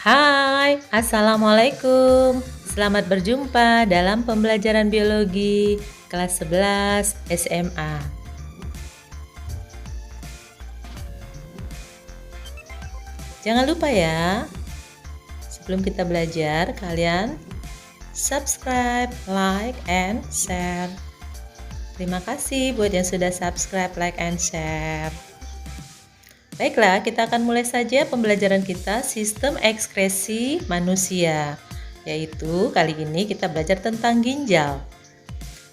Hai, Assalamualaikum. Selamat berjumpa dalam pembelajaran biologi kelas 11 SMA. Jangan lupa ya, sebelum kita belajar, kalian subscribe, like, and share. Terima kasih buat yang sudah subscribe, like, and share. Baiklah, kita akan mulai saja pembelajaran kita sistem ekskresi manusia. Yaitu kali ini kita belajar tentang ginjal.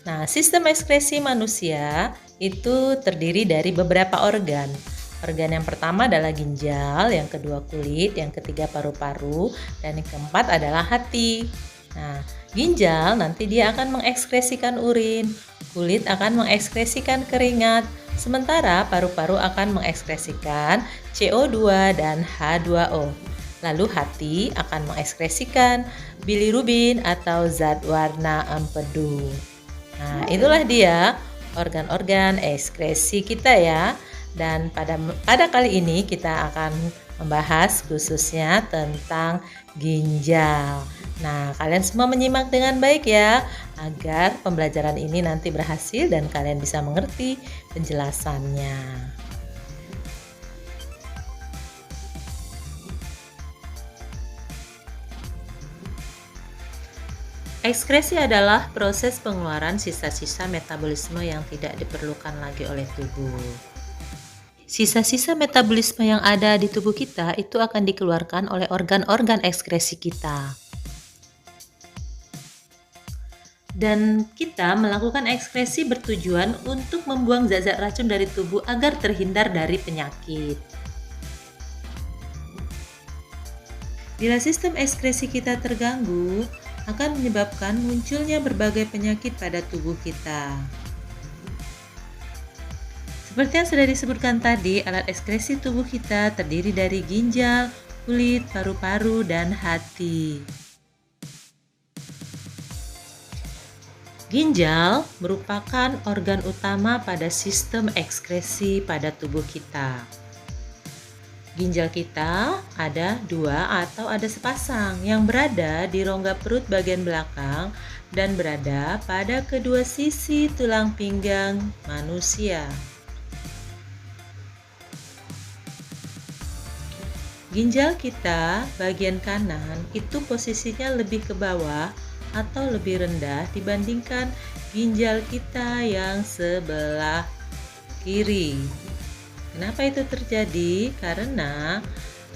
Nah, sistem ekskresi manusia itu terdiri dari beberapa organ. Organ yang pertama adalah ginjal, yang kedua kulit, yang ketiga paru-paru, dan yang keempat adalah hati. Nah, ginjal nanti dia akan mengekskresikan urin, kulit akan mengekskresikan keringat, sementara paru-paru akan mengekskresikan CO2 dan H2O. Lalu hati akan mengekskresikan bilirubin atau zat warna empedu. Nah, itulah dia organ-organ ekskresi kita ya. Dan pada kali ini kita akan membahas khususnya tentang ginjal. Nah, kalian semua menyimak dengan baik ya, agar pembelajaran ini nanti berhasil dan kalian bisa mengerti penjelasannya. Ekskresi adalah proses pengeluaran sisa-sisa metabolisme yang tidak diperlukan lagi oleh tubuh. Sisa-sisa metabolisme yang ada di tubuh kita itu akan dikeluarkan oleh organ-organ ekskresi kita. Dan kita melakukan ekskresi bertujuan untuk membuang zat-zat racun dari tubuh agar terhindar dari penyakit. Bila sistem ekskresi kita terganggu, akan menyebabkan munculnya berbagai penyakit pada tubuh kita. Seperti yang sudah disebutkan tadi, alat ekskresi tubuh kita terdiri dari ginjal, kulit, paru-paru, dan hati. Ginjal merupakan organ utama pada sistem ekskresi pada tubuh kita. Ginjal kita ada dua atau ada sepasang yang berada di rongga perut bagian belakang dan berada pada kedua sisi tulang pinggang manusia. Ginjal kita bagian kanan itu posisinya lebih ke bawah atau lebih rendah dibandingkan ginjal kita yang sebelah kiri. Kenapa itu terjadi? Karena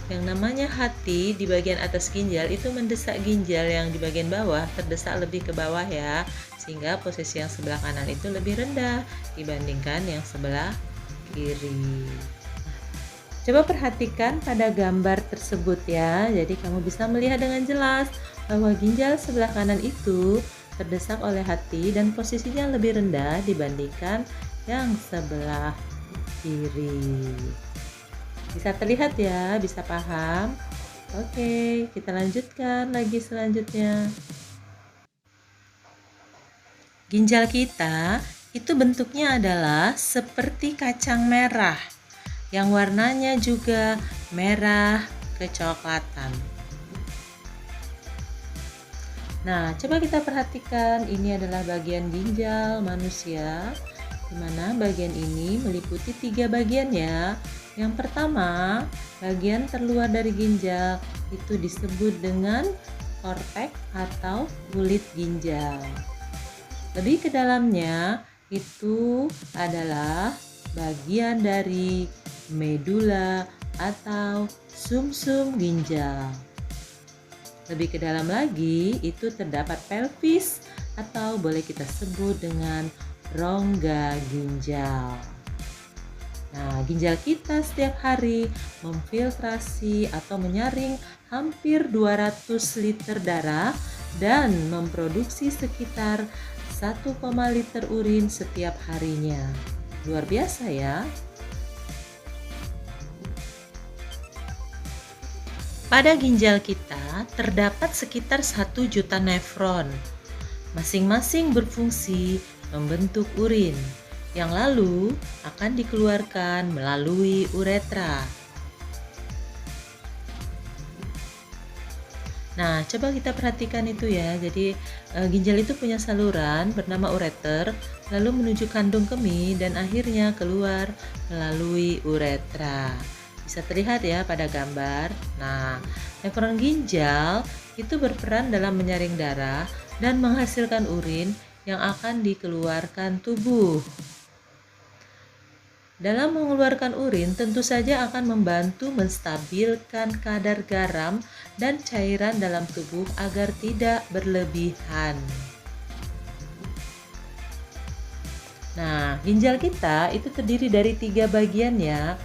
yang namanya hati di bagian atas ginjal itu mendesak ginjal yang di bagian bawah terdesak lebih ke bawah ya, sehingga posisi yang sebelah kanan itu lebih rendah dibandingkan yang sebelah kiri. Coba perhatikan pada gambar tersebut ya, jadi kamu bisa melihat dengan jelas bahwa ginjal sebelah kanan itu terdesak oleh hati dan posisinya lebih rendah dibandingkan yang sebelah kiri. Bisa terlihat ya, bisa paham? Oke, kita lanjutkan lagi selanjutnya. Ginjal kita itu bentuknya adalah seperti kacang merah yang warnanya juga merah kecoklatan. Nah, coba kita perhatikan, ini adalah bagian ginjal manusia, di mana bagian ini meliputi 3 bagian ya. Yang pertama, bagian terluar dari ginjal itu disebut dengan korteks atau kulit ginjal. Lebih ke dalamnya itu adalah bagian dari medula atau sumsum ginjal. Lebih ke dalam lagi itu terdapat pelvis atau boleh kita sebut dengan rongga ginjal. Nah, ginjal kita setiap hari memfiltrasi atau menyaring hampir 200 liter darah dan memproduksi sekitar 1, liter urin setiap harinya. Luar biasa ya. Pada ginjal kita terdapat sekitar 1 juta nefron. Masing-masing berfungsi membentuk urin yang lalu akan dikeluarkan melalui uretra. Nah, coba kita perhatikan itu ya. Jadi, ginjal itu punya saluran bernama ureter, lalu menuju kandung kemih dan akhirnya keluar melalui uretra. Bisa terlihat ya pada gambar. Nah, nefron ginjal itu berperan dalam menyaring darah dan menghasilkan urin yang akan dikeluarkan tubuh. Dalam mengeluarkan urin, tentu saja akan membantu menstabilkan kadar garam dan cairan dalam tubuh agar tidak berlebihan. Nah, ginjal kita itu terdiri dari 3 bagian ya,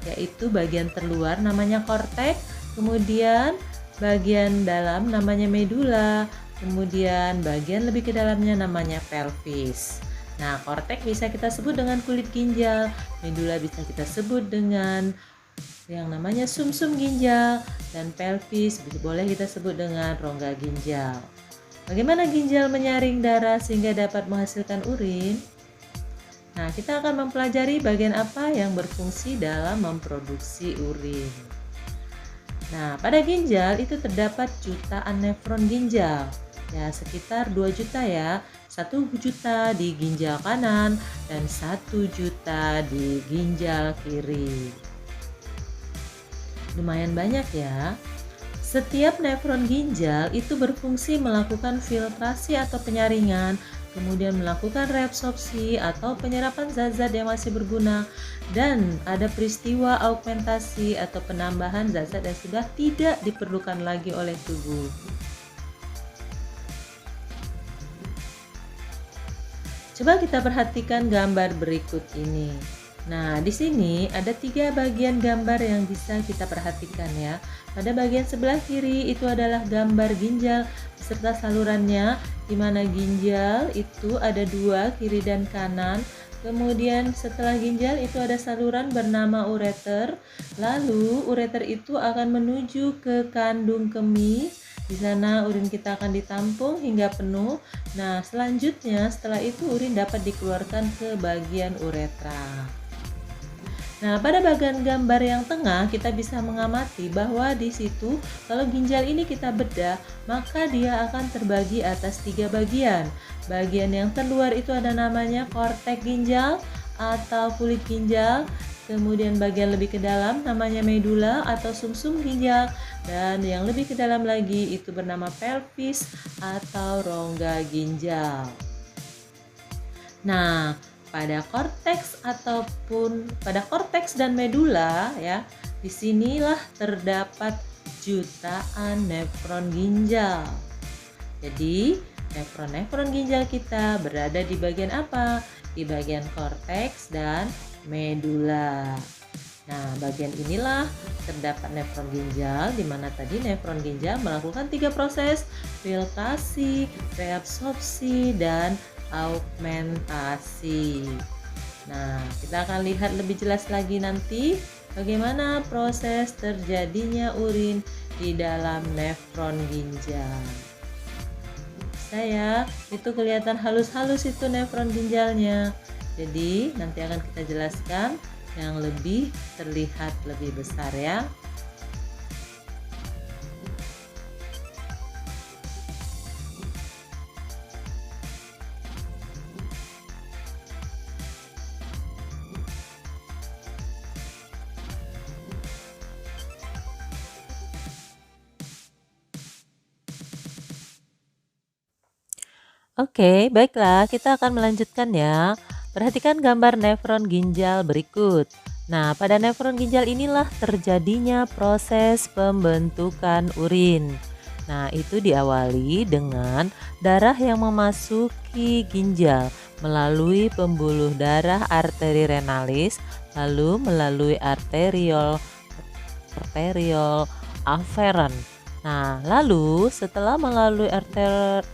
yaitu bagian terluar namanya korteks, kemudian bagian dalam namanya medula, kemudian bagian lebih ke dalamnya namanya pelvis. Nah, korteks bisa kita sebut dengan kulit ginjal, medula bisa kita sebut dengan yang namanya sumsum ginjal, dan pelvis boleh kita sebut dengan rongga ginjal. Bagaimana ginjal menyaring darah sehingga dapat menghasilkan urin? Nah, kita akan mempelajari bagian apa yang berfungsi dalam memproduksi urin. Nah, pada ginjal itu terdapat jutaan nefron ginjal. Ya, sekitar 2 juta ya. 1 juta di ginjal kanan dan 1 juta di ginjal kiri. Lumayan banyak ya. Setiap nefron ginjal itu berfungsi melakukan filtrasi atau penyaringan, kemudian melakukan reabsorpsi atau penyerapan zat-zat yang masih berguna, dan ada peristiwa augmentasi atau penambahan zat-zat yang sudah tidak diperlukan lagi oleh tubuh. Coba kita perhatikan gambar berikut ini. Nah, di sini ada 3 bagian gambar yang bisa kita perhatikan ya. Pada bagian sebelah kiri itu adalah gambar ginjal beserta salurannya, di mana ginjal itu ada 2, kiri dan kanan. Kemudian setelah ginjal itu ada saluran bernama ureter. Lalu ureter itu akan menuju ke kandung kemih. Di sana urin kita akan ditampung hingga penuh. Nah, selanjutnya setelah itu urin dapat dikeluarkan ke bagian uretra. Nah, pada bagian gambar yang tengah kita bisa mengamati bahwa di situ kalau ginjal ini kita bedah, maka dia akan terbagi atas 3 bagian. Bagian yang terluar itu ada namanya korteks ginjal atau kulit ginjal. Kemudian bagian lebih ke dalam namanya medula atau sumsum ginjal, dan yang lebih ke dalam lagi itu bernama pelvis atau rongga ginjal. Nah, pada korteks dan medula ya, disinilah terdapat jutaan nefron ginjal. Jadi nefron ginjal kita berada di bagian apa? Di bagian korteks dan medula. Nah, bagian inilah terdapat nefron ginjal, di mana tadi nefron ginjal melakukan 3 proses: filtrasi, reabsorpsi, dan augmentasi. Nah, kita akan lihat lebih jelas lagi nanti bagaimana proses terjadinya urin di dalam nefron ginjal. Saya itu kelihatan halus-halus itu nefron ginjalnya. Jadi nanti akan kita jelaskan yang lebih terlihat lebih besar ya. Oke, baiklah, kita akan melanjutkan ya. Perhatikan gambar nefron ginjal berikut. Nah, pada nefron ginjal inilah terjadinya proses pembentukan urin. Nah, itu diawali dengan darah yang memasuki ginjal melalui pembuluh darah arteri renalis, lalu melalui arteriol aferen. Nah, lalu setelah melalui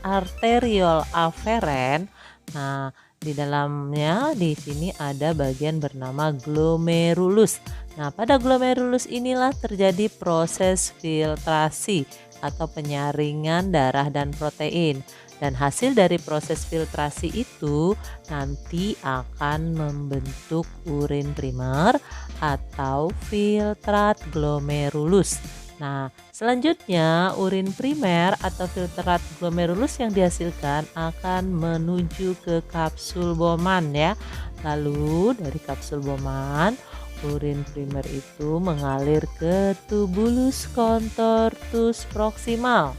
arteriol aferen, nah di dalamnya di sini ada bagian bernama glomerulus. Nah, pada glomerulus inilah terjadi proses filtrasi atau penyaringan darah dan protein. Dan hasil dari proses filtrasi itu nanti akan membentuk urin primer atau filtrat glomerulus. Nah, selanjutnya urin primer atau filtrat glomerulus yang dihasilkan akan menuju ke kapsul Bowman ya. Lalu dari kapsul Bowman, urin primer itu mengalir ke tubulus contortus proximal.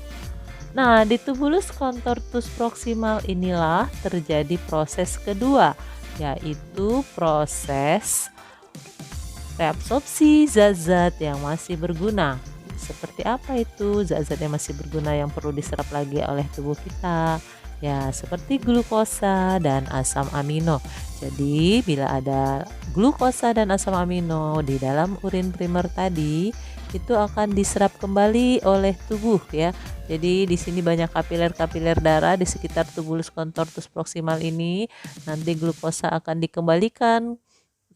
Nah, di tubulus contortus proximal inilah terjadi proses kedua, yaitu proses reabsorpsi zat-zat yang masih berguna. Seperti apa itu zat-zat yang masih berguna yang perlu diserap lagi oleh tubuh kita? Ya, seperti glukosa dan asam amino. Jadi, bila ada glukosa dan asam amino di dalam urin primer tadi, itu akan diserap kembali oleh tubuh ya. Jadi di sini banyak kapiler-kapiler darah di sekitar tubulus contortus proximal ini. Nanti glukosa akan dikembalikan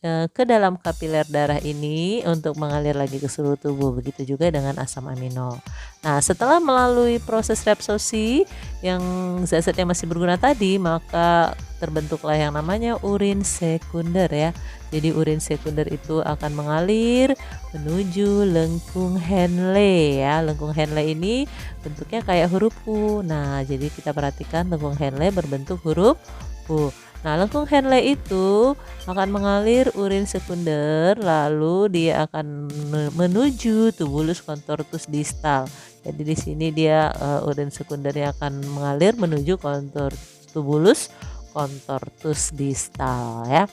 ke dalam kapiler darah ini untuk mengalir lagi ke seluruh tubuh. Begitu juga dengan asam amino. Nah, setelah melalui proses reabsorpsi yang zat-zat yang masih berguna tadi, maka terbentuklah yang namanya urin sekunder ya. Jadi urin sekunder itu akan mengalir menuju lengkung Henle ya. Lengkung Henle ini bentuknya kayak huruf U. Nah, jadi kita perhatikan lengkung Henle berbentuk huruf U. Nah, lengkung Henle itu akan mengalir urin sekunder, lalu dia akan menuju tubulus contortus distal. Jadi di sini dia urin sekundernya akan mengalir menuju tubulus contortus distal ya.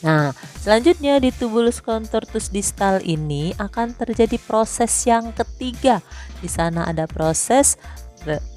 Nah, selanjutnya di tubulus contortus distal ini akan terjadi proses yang ketiga. Di sana ada proses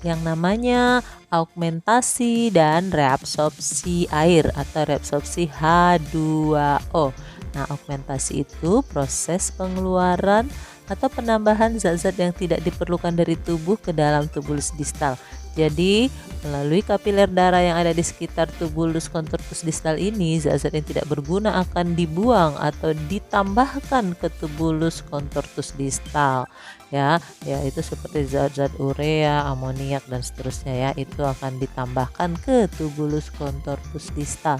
yang namanya augmentasi dan reabsorpsi air atau reabsorpsi H2O. Nah, augmentasi itu proses pengeluaran atau penambahan zat-zat yang tidak diperlukan dari tubuh ke dalam tubulus distal. Jadi, melalui kapiler darah yang ada di sekitar tubulus contortus distal ini, zat-zat yang tidak berguna akan dibuang atau ditambahkan ke tubulus contortus distal. Ya, itu seperti zat-zat urea, amoniak dan seterusnya ya, itu akan ditambahkan ke tubulus contortus distal.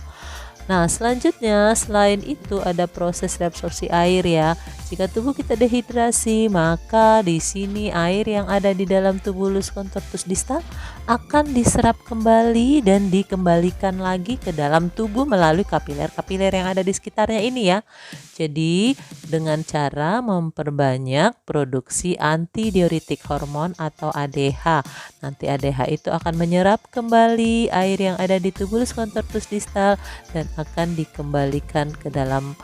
Nah, selanjutnya selain itu ada proses reabsorpsi air ya. Jika tubuh kita dehidrasi, maka di sini air yang ada di dalam tubulus contortus distal akan diserap kembali dan dikembalikan lagi ke dalam tubuh melalui kapiler-kapiler yang ada di sekitarnya ini ya. Jadi, dengan cara memperbanyak produksi antidiuretik hormon atau ADH. Nanti ADH itu akan menyerap kembali air yang ada di tubulus contortus distal dan akan dikembalikan ke dalam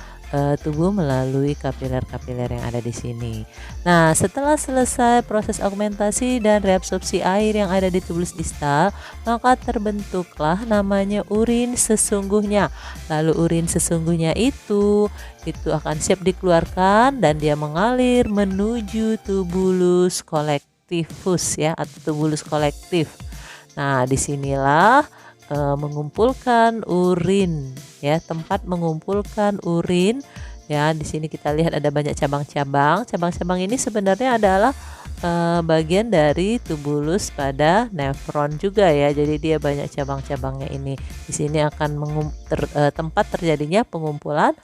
tubuh melalui kapiler-kapiler yang ada di sini. Nah, setelah selesai proses augmentasi dan reabsorpsi air yang ada di tubulus distal, maka terbentuklah namanya urin sesungguhnya. Lalu urin sesungguhnya itu akan siap dikeluarkan dan dia mengalir menuju tubulus kolektifus ya atau tubulus kolektif. Nah, disinilah mengumpulkan urin ya, tempat mengumpulkan urin ya. Di sini kita lihat ada banyak cabang-cabang. Cabang-cabang ini sebenarnya adalah bagian dari tubulus pada nefron juga ya. Jadi dia banyak cabang-cabangnya ini. Di sini akan tempat terjadinya pengumpulan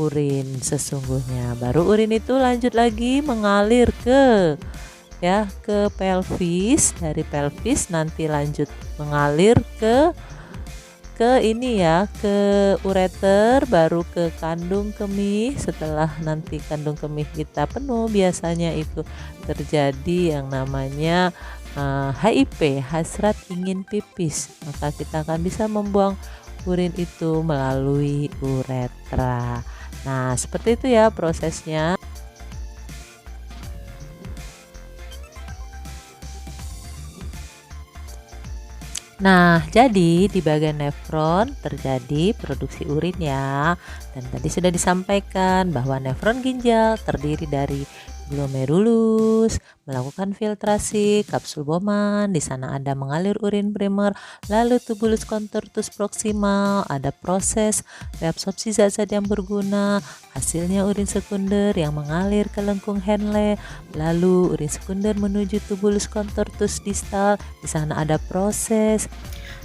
urin sesungguhnya. Baru urin itu lanjut lagi mengalir ke pelvis. Dari pelvis nanti lanjut mengalir ke ini ya, ke ureter, baru ke kandung kemih. Setelah nanti kandung kemih kita penuh, biasanya itu terjadi yang namanya HIP, hasrat ingin pipis. Maka kita akan bisa membuang urin itu melalui uretra. Nah, seperti itu ya prosesnya. Nah, jadi di bagian nefron terjadi produksi urin ya. Dan tadi sudah disampaikan bahwa nefron ginjal terdiri dari glomerulus, melakukan filtrasi, kapsul Bowman, di sana ada mengalir urin primer, lalu tubulus contortus proximal, ada proses reabsorpsi zat-zat yang berguna, hasilnya urin sekunder yang mengalir ke lengkung Henle, lalu urin sekunder menuju tubulus contortus distal, di sana ada proses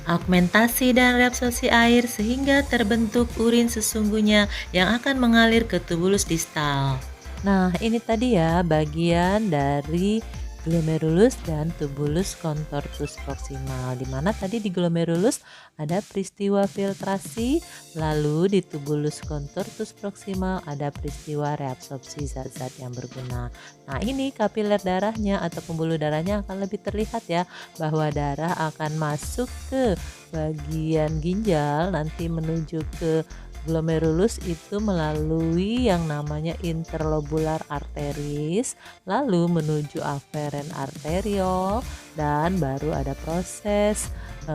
augmentasi dan reabsorpsi air sehingga terbentuk urin sesungguhnya yang akan mengalir ke tubulus distal. Nah, ini tadi ya bagian dari glomerulus dan tubulus contortus proximal, di mana tadi di glomerulus ada peristiwa filtrasi, lalu di tubulus contortus proximal ada peristiwa reabsorpsi zat-zat yang berguna. Nah, ini kapiler darahnya atau pembuluh darahnya akan lebih terlihat ya, bahwa darah akan masuk ke bagian ginjal nanti menuju ke glomerulus itu melalui yang namanya interlobular arteries, lalu menuju aferen arteriol, dan baru ada proses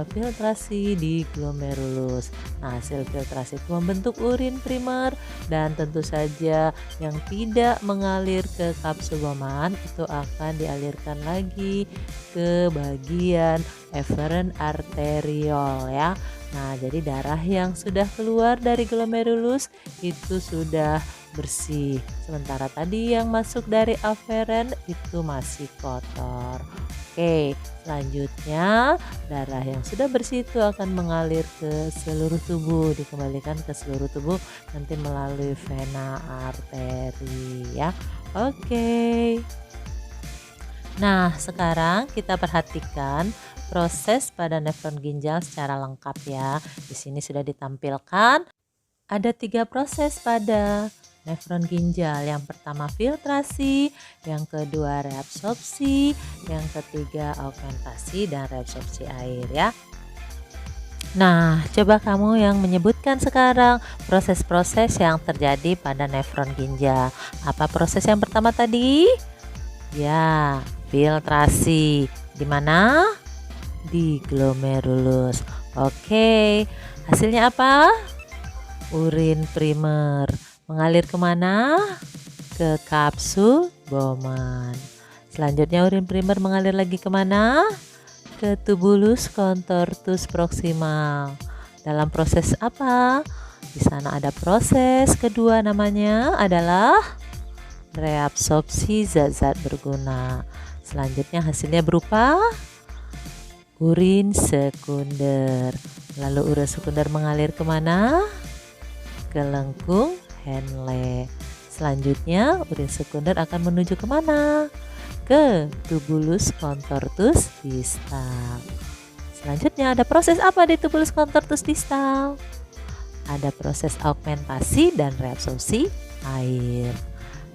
filtrasi di glomerulus. Nah, hasil filtrasi itu membentuk urin primer, dan tentu saja yang tidak mengalir ke kapsul Bowman itu akan dialirkan lagi ke bagian eferen arteriol ya. Nah, jadi darah yang sudah keluar dari glomerulus itu sudah bersih. Sementara tadi yang masuk dari aferen itu masih kotor. Oke, selanjutnya darah yang sudah bersih itu akan mengalir ke seluruh tubuh, dikembalikan ke seluruh tubuh nanti melalui vena arteri ya. Oke. Nah, sekarang kita perhatikan proses pada nefron ginjal secara lengkap ya. Di sini sudah ditampilkan ada 3 proses pada nefron ginjal. Yang pertama filtrasi, yang kedua reabsorpsi, yang ketiga augmentasi dan reabsorpsi air ya. Nah, coba kamu yang menyebutkan sekarang proses-proses yang terjadi pada nefron ginjal. Apa proses yang pertama tadi? Ya, filtrasi. Di mana? Di glomerulus. Oke, hasilnya apa? Urin primer. Mengalir kemana? Ke kapsul Bowman. Selanjutnya urin primer mengalir lagi kemana? Ke tubulus contortus proximal. Dalam proses apa? Di sana ada proses kedua, namanya adalah reabsorpsi zat-zat berguna. Selanjutnya hasilnya berupa urin sekunder. Lalu urin sekunder mengalir kemana? Ke lengkung Henle. Selanjutnya urin sekunder akan menuju kemana? Ke tubulus contortus distal. Selanjutnya ada proses apa di tubulus contortus distal? Ada proses augmentasi dan reabsorpsi air.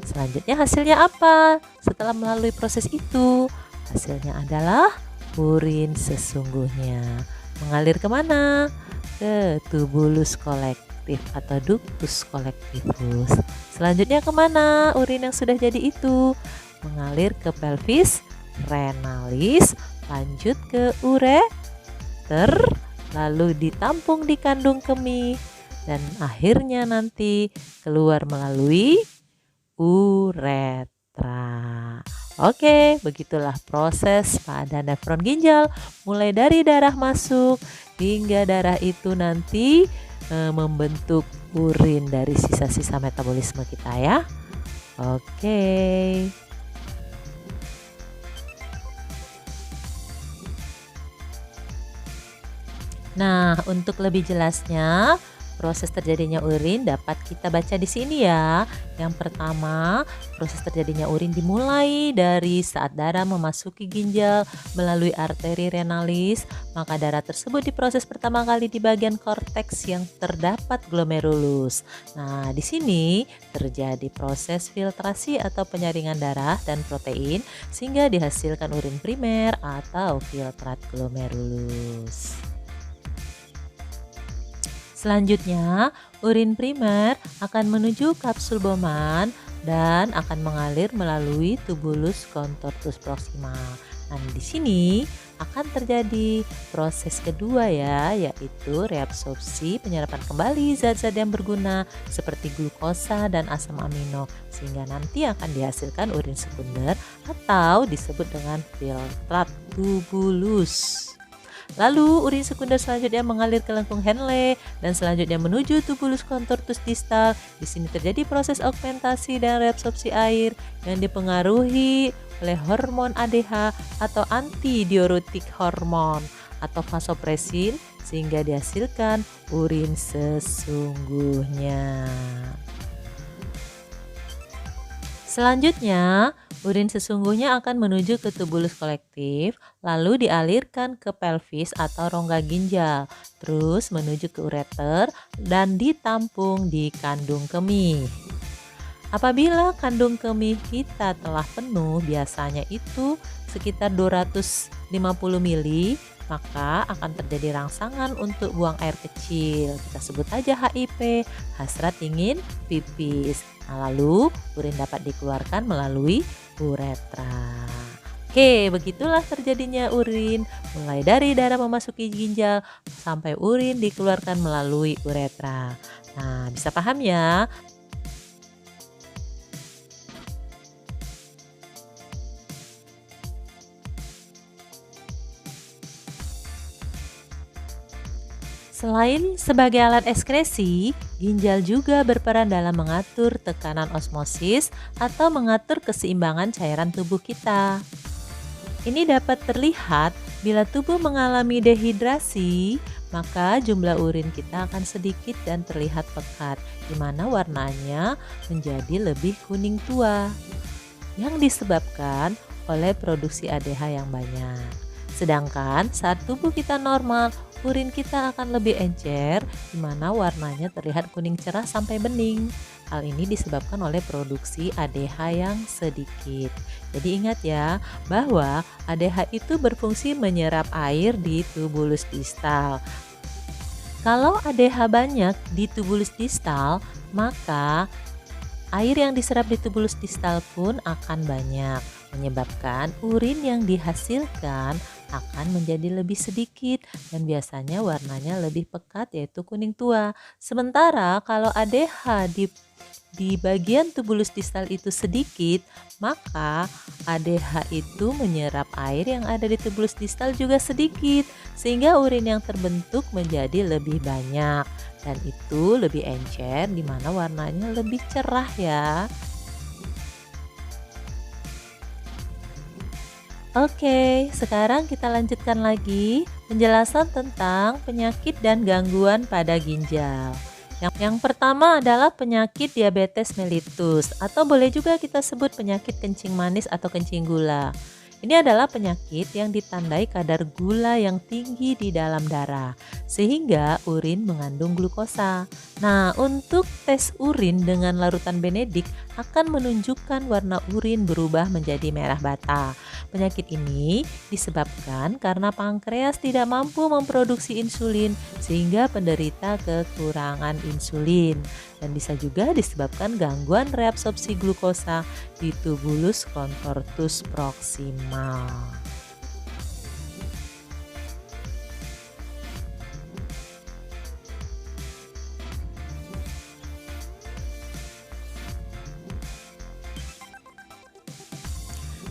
Selanjutnya hasilnya apa? Setelah melalui proses itu, hasilnya adalah urin sesungguhnya. Mengalir kemana? Ke tubulus kolektif atau ductus colectivus. Selanjutnya kemana urin yang sudah jadi itu? Mengalir ke pelvis renalis, lanjut ke ureter, lalu ditampung di kandung kemih, dan akhirnya nanti keluar melalui uretra. Oke, begitulah proses pada nefron ginjal, mulai dari darah masuk hingga darah itu nanti membentuk urin dari sisa-sisa metabolisme kita ya. Oke. Nah, untuk lebih jelasnya, proses terjadinya urin dapat kita baca di sini ya. Yang pertama, proses terjadinya urin dimulai dari saat darah memasuki ginjal melalui arteri renalis, maka darah tersebut diproses pertama kali di bagian korteks yang terdapat glomerulus. Nah, di sini terjadi proses filtrasi atau penyaringan darah dan protein sehingga dihasilkan urin primer atau filtrat glomerulus. Selanjutnya, urin primer akan menuju kapsul Bowman dan akan mengalir melalui tubulus contortus proximal. Nah, di sini akan terjadi proses kedua ya, yaitu reabsorpsi, penyerapan kembali zat-zat yang berguna seperti glukosa dan asam amino, sehingga nanti akan dihasilkan urin sekunder atau disebut dengan filtrat tubulus. Lalu urin sekunder selanjutnya mengalir ke lengkung Henle dan selanjutnya menuju tubulus contortus distal. Di sini terjadi proses augmentasi dan reabsorpsi air yang dipengaruhi oleh hormon ADH atau antidiuretik hormon atau vasopresin sehingga dihasilkan urin sesungguhnya. Selanjutnya, urin sesungguhnya akan menuju ke tubulus kolektif, lalu dialirkan ke pelvis atau rongga ginjal, terus menuju ke ureter dan ditampung di kandung kemih. Apabila kandung kemih kita telah penuh, biasanya itu sekitar 250 mili, maka akan terjadi rangsangan untuk buang air kecil. Kita sebut aja HIP, hasrat ingin pipis. Nah, lalu urin dapat dikeluarkan melalui uretra. Oke, begitulah terjadinya urin, mulai dari darah memasuki ginjal sampai urin dikeluarkan melalui uretra. Nah, bisa paham ya? Selain sebagai alat ekskresi, ginjal juga berperan dalam mengatur tekanan osmosis atau mengatur keseimbangan cairan tubuh kita. Ini dapat terlihat bila tubuh mengalami dehidrasi, maka jumlah urin kita akan sedikit dan terlihat pekat, di mana warnanya menjadi lebih kuning tua, yang disebabkan oleh produksi ADH yang banyak. Sedangkan saat tubuh kita normal, urin kita akan lebih encer, di mana warnanya terlihat kuning cerah sampai bening. Hal ini disebabkan oleh produksi ADH yang sedikit. Jadi ingat ya, bahwa ADH itu berfungsi menyerap air di tubulus distal. Kalau ADH banyak di tubulus distal, maka air yang diserap di tubulus distal pun akan banyak, menyebabkan urin yang dihasilkan akan menjadi lebih sedikit dan biasanya warnanya lebih pekat, yaitu kuning tua. Sementara kalau ADH di bagian tubulus distal itu sedikit, maka ADH itu menyerap air yang ada di tubulus distal juga sedikit, sehingga urin yang terbentuk menjadi lebih banyak dan itu lebih encer, di mana warnanya lebih cerah ya. Oke, sekarang kita lanjutkan lagi penjelasan tentang penyakit dan gangguan pada ginjal. Yang pertama adalah penyakit diabetes mellitus, atau boleh juga kita sebut penyakit kencing manis atau kencing gula. Ini adalah penyakit yang ditandai kadar gula yang tinggi di dalam darah, sehingga urin mengandung glukosa. Nah, untuk tes urin dengan larutan benedik akan menunjukkan warna urin berubah menjadi merah bata. Penyakit ini disebabkan karena pankreas tidak mampu memproduksi insulin, sehingga penderita kekurangan insulin. Dan bisa juga disebabkan gangguan reabsorpsi glukosa di tubulus contortus proximal.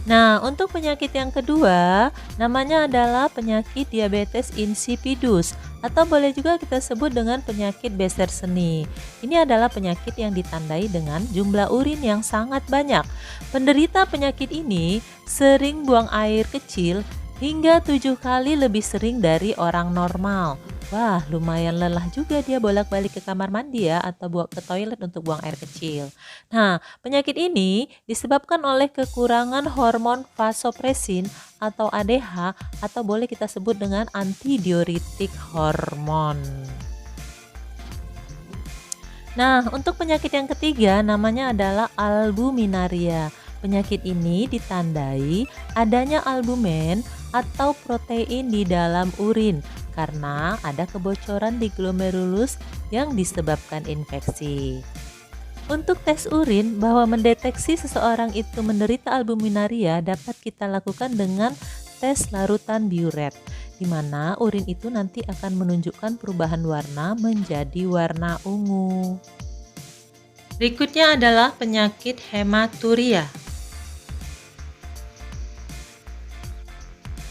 Nah, untuk penyakit yang kedua, namanya adalah penyakit diabetes insipidus, atau boleh juga kita sebut dengan penyakit beser seni. Ini adalah penyakit yang ditandai dengan jumlah urin yang sangat banyak. Penderita penyakit ini sering buang air kecil hingga 7 kali lebih sering dari orang normal. Wah, lumayan lelah juga dia bolak-balik ke kamar mandi ya, atau ke toilet untuk buang air kecil. Nah, penyakit ini disebabkan oleh kekurangan hormon vasopresin atau ADH, atau boleh kita sebut dengan antidiuretik hormon. Nah, untuk penyakit yang ketiga namanya adalah albuminaria. Penyakit ini ditandai adanya albumen atau protein di dalam urin karena ada kebocoran di glomerulus yang disebabkan infeksi. Untuk tes urin bahwa mendeteksi seseorang itu menderita albuminaria dapat kita lakukan dengan tes larutan biuret, di mana urin itu nanti akan menunjukkan perubahan warna menjadi warna ungu. Berikutnya adalah penyakit hematuria.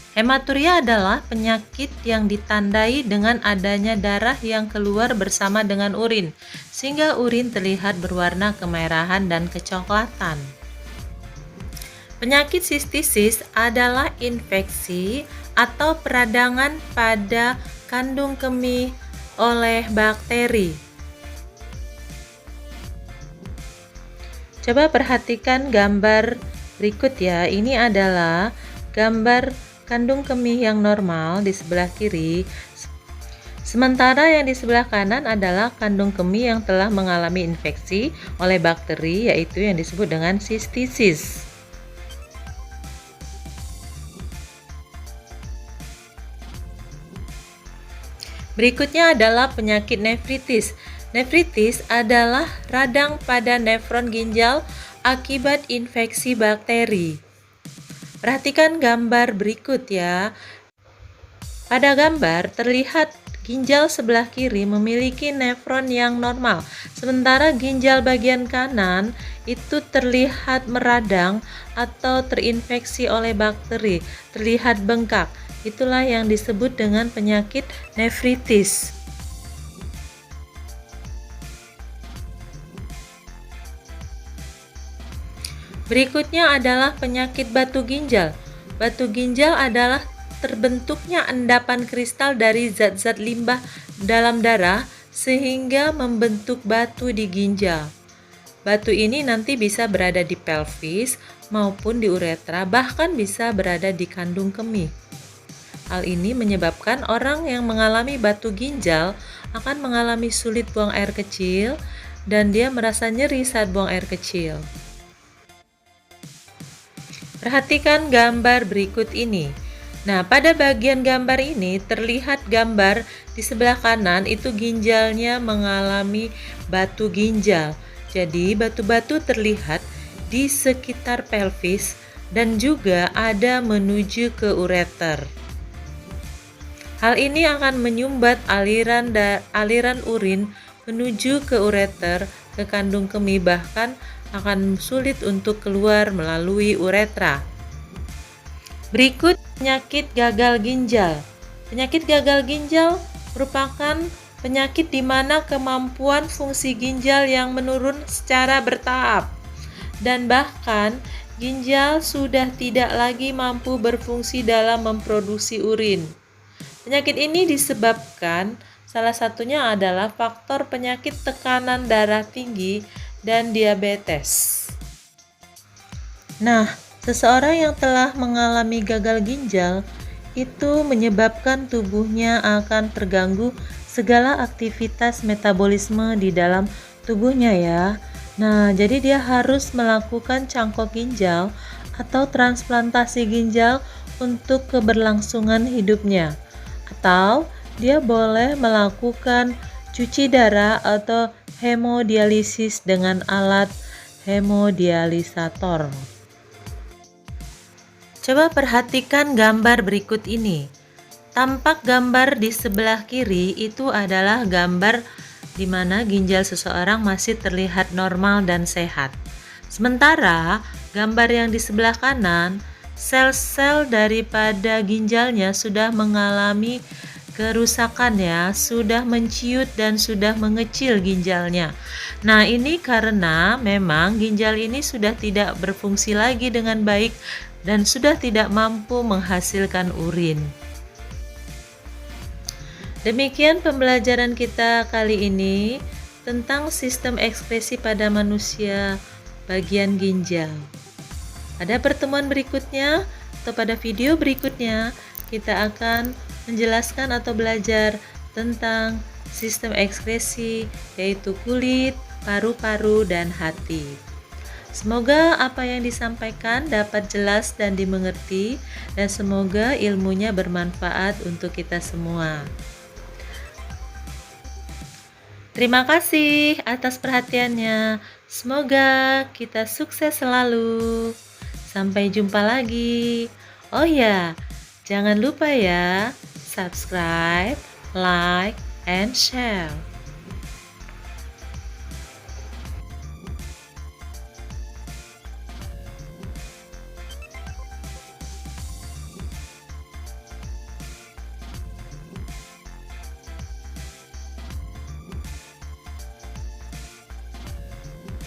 Hematuria adalah penyakit yang ditandai dengan adanya darah yang keluar bersama dengan urin, sehingga urin terlihat berwarna kemerahan dan kecoklatan. Penyakit sistisis adalah infeksi atau peradangan pada kandung kemih oleh bakteri. Coba perhatikan gambar berikut ya. Ini adalah gambar kandung kemih yang normal di sebelah kiri. Sementara yang di sebelah kanan adalah kandung kemih yang telah mengalami infeksi oleh bakteri, yaitu yang disebut dengan sistisis. Berikutnya adalah penyakit nefritis. Nefritis adalah radang pada nefron ginjal akibat infeksi bakteri. Perhatikan gambar berikut ya. Pada gambar terlihat ginjal sebelah kiri memiliki nefron yang normal, sementara ginjal bagian kanan itu terlihat meradang atau terinfeksi oleh bakteri, terlihat bengkak. Itulah yang disebut dengan penyakit nefritis. Berikutnya adalah penyakit batu ginjal. Batu ginjal adalah terbentuknya endapan kristal dari zat-zat limbah dalam darah sehingga membentuk batu di ginjal. Batu ini nanti bisa berada di pelvis maupun di uretra, bahkan bisa berada di kandung kemih. Hal ini menyebabkan orang yang mengalami batu ginjal akan mengalami sulit buang air kecil dan dia merasa nyeri saat buang air kecil. Perhatikan gambar berikut ini. Nah, pada bagian gambar ini terlihat gambar di sebelah kanan itu ginjalnya mengalami batu ginjal. Jadi, batu-batu terlihat di sekitar pelvis dan juga ada menuju ke ureter. Hal ini akan menyumbat aliran urin menuju ke ureter, ke kandung kemih, bahkan akan sulit untuk keluar melalui uretra. Berikut penyakit gagal ginjal. Penyakit gagal ginjal merupakan penyakit di mana kemampuan fungsi ginjal yang menurun secara bertahap dan bahkan ginjal sudah tidak lagi mampu berfungsi dalam memproduksi urin. Penyakit ini disebabkan salah satunya adalah faktor penyakit tekanan darah tinggi dan diabetes. Nah, seseorang yang telah mengalami gagal ginjal itu menyebabkan tubuhnya akan terganggu segala aktivitas metabolisme di dalam tubuhnya ya. Nah, jadi dia harus melakukan cangkok ginjal atau transplantasi ginjal untuk keberlangsungan hidupnya. Atau dia boleh melakukan cuci darah atau hemodialisis dengan alat hemodialisator. Coba perhatikan gambar berikut ini. Tampak gambar di sebelah kiri itu adalah gambar di mana ginjal seseorang masih terlihat normal dan sehat. Sementara gambar yang di sebelah kanan, sel-sel daripada ginjalnya sudah mengalami kerusakan ya, sudah menciut dan sudah mengecil ginjalnya. Nah, ini karena memang ginjal ini sudah tidak berfungsi lagi dengan baik dan sudah tidak mampu menghasilkan urin. Demikian pembelajaran kita kali ini tentang sistem ekskresi pada manusia bagian ginjal. Pada pertemuan berikutnya atau pada video berikutnya kita akan menjelaskan atau belajar tentang sistem ekskresi yaitu kulit, paru-paru, dan hati. Semoga apa yang disampaikan dapat jelas dan dimengerti dan semoga ilmunya bermanfaat untuk kita semua. Terima kasih atas perhatiannya. Semoga kita sukses selalu. Sampai jumpa lagi. Oh ya, jangan lupa ya, subscribe, like, and share.